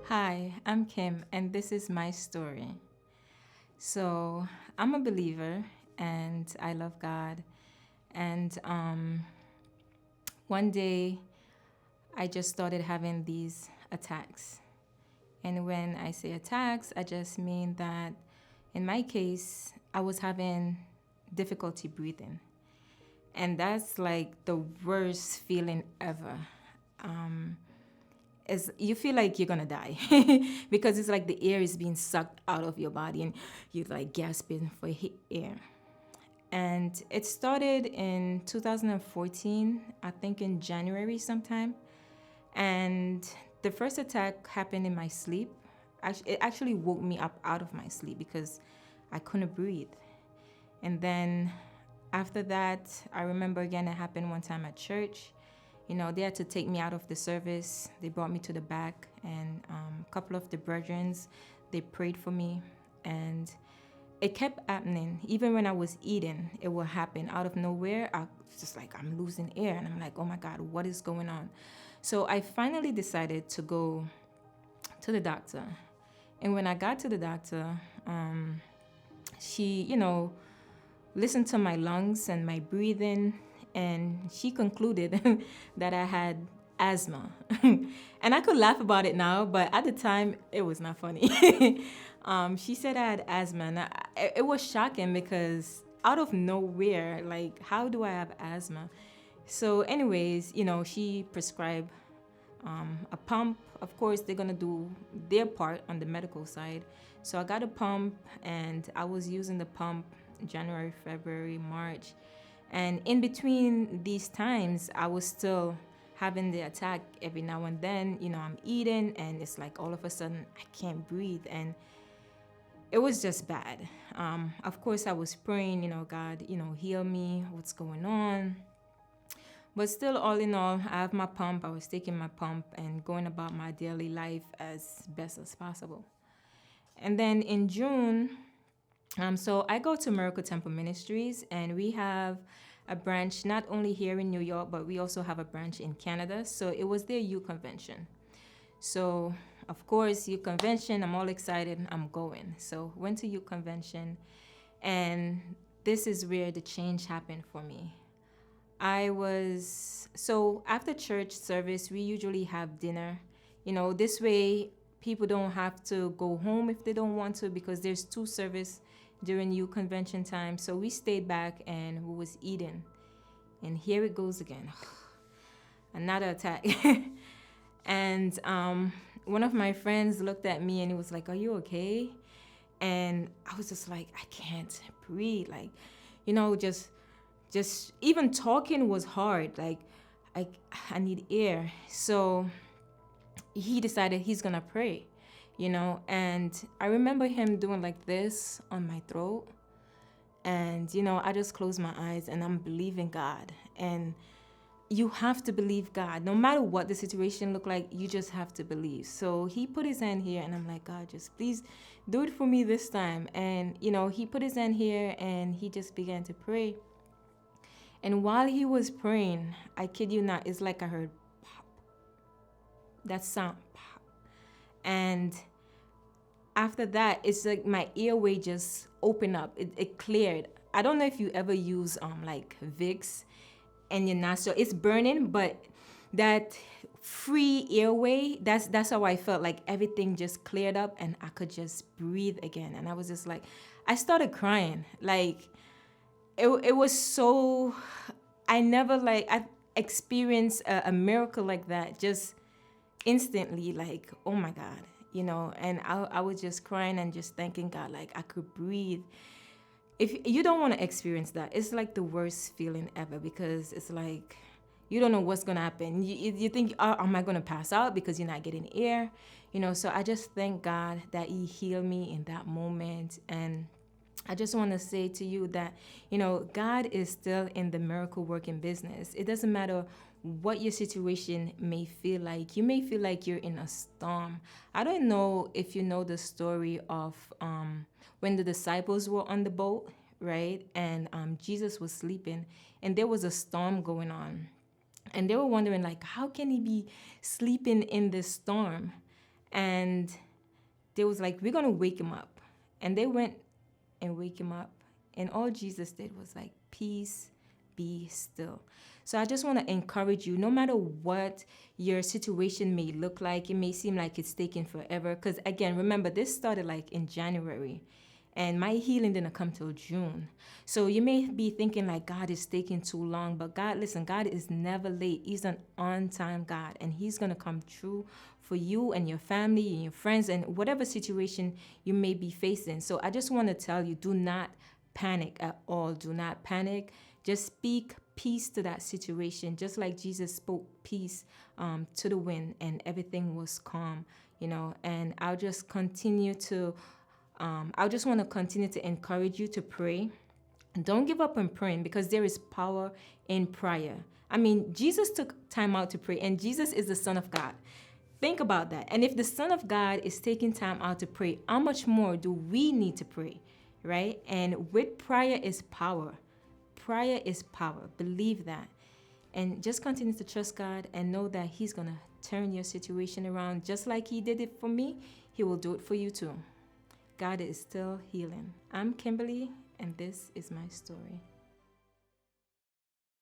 Hi, I'm Kim, and this is my story. So, I'm a believer and I love God. And one day, I just started having these attacks. And when I say attacks, I just mean that in my case, I was having difficulty breathing. And that's like the worst feeling ever. Is you feel like you're gonna die because it's like the air is being sucked out of your body and you're like gasping for air. And it started in 2014, I think in January sometime. And the first attack happened in my sleep. It actually woke me up out of my sleep because I couldn't breathe. And then after that, I remember again it happened one time at church. They had to take me out of the service. They brought me to the back, and a couple of the brethren, they prayed for me, and it kept happening. Even when I was eating, it would happen out of nowhere. I was just like, I'm losing air, and I'm like, oh my God, what is going on? So I finally decided to go to the doctor, and when I got to the doctor, she, listened to my lungs and my breathing, and she concluded that I had asthma. And I could laugh about it now, but at the time, it was not funny. She said I had asthma, and it was shocking because out of nowhere, like, how do I have asthma? So, anyways, she prescribed a pump. Of course, they're gonna do their part on the medical side. So I got a pump, and I was using the pump January, February, March, and in between these times, I was still having the attack every now and then. I'm eating, and it's like all of a sudden I can't breathe, and it was just bad. Of course, I was praying, God, heal me. What's going on? But still, all in all, I have my pump. I was taking my pump and going about my daily life as best as possible. And then in June, so I go to Miracle Temple Ministries, and we have a branch not only here in New York, but we also have a branch in Canada. So it was their youth convention. So of course, youth convention, I'm all excited. I'm going. So went to youth convention, and this is where the change happened for me. So after church service, we usually have dinner. This way people don't have to go home if they don't want to because there's two service during youth convention time. So we stayed back and we was eating. And here it goes again. Another attack. And one of my friends looked at me and he was like, "Are you okay?" And I was just like, I can't breathe. Like, just even talking was hard. Like, I I need air. So he decided he's gonna pray, and I remember him doing like this on my throat. And I just closed my eyes and I'm believing God. And you have to believe God. No matter what the situation look like, you just have to believe. So he put his hand here and I'm like, God, just please do it for me this time. And he put his hand here and he just began to pray. And while he was praying, I kid you not, it's like I heard pop. That sound pop. And after that, it's like my airway just opened up. It cleared. I don't know if you ever use like Vicks and your nostril. It's burning, but that free airway, that's how I felt. Like everything just cleared up and I could just breathe again. And I was just like, I started crying. Like it was so, I never I experienced a miracle like that just instantly. Like, oh my God, and I was just crying and just thanking God, like I could breathe. If you don't want to experience that, it's like the worst feeling ever because it's like you don't know what's gonna happen. You think, oh, am I gonna pass out because you're not getting air? So I just thank God that He healed me in that moment. And I just want to say to you that, God is still in the miracle working business. It doesn't matter what your situation may feel like. You may feel like you're in a storm. I don't know if you know the story of when the disciples were on the boat, right? And Jesus was sleeping and there was a storm going on. And they were wondering, like, how can he be sleeping in this storm? And they was like, we're gonna wake him up. And they went and wake him up. And all Jesus did was like, peace, be still. So I just want to encourage you, no matter what your situation may look like, it may seem like it's taking forever. Because again, remember, this started like in January and my healing didn't come till June. So you may be thinking like God is taking too long, but God, listen, God is never late. He's an on-time God, and He's gonna come true for you and your family and your friends and whatever situation you may be facing. So I just want to tell you, do not panic at all. Do not panic. Just speak peace to that situation, just like Jesus spoke peace to the wind, and everything was calm. And I'll just continue to I just want to continue to encourage you to pray. Don't give up on praying, because there is power in prayer. I mean, Jesus took time out to pray, and Jesus is the Son of God. Think about that. And if the Son of God is taking time out to pray, how much more do we need to pray, right? And with prayer is power. Prayer is power. Believe that. And just continue to trust God and know that He's going to turn your situation around. Just like He did it for me, He will do it for you too. God is still healing. I'm Kimberly, and this is my story.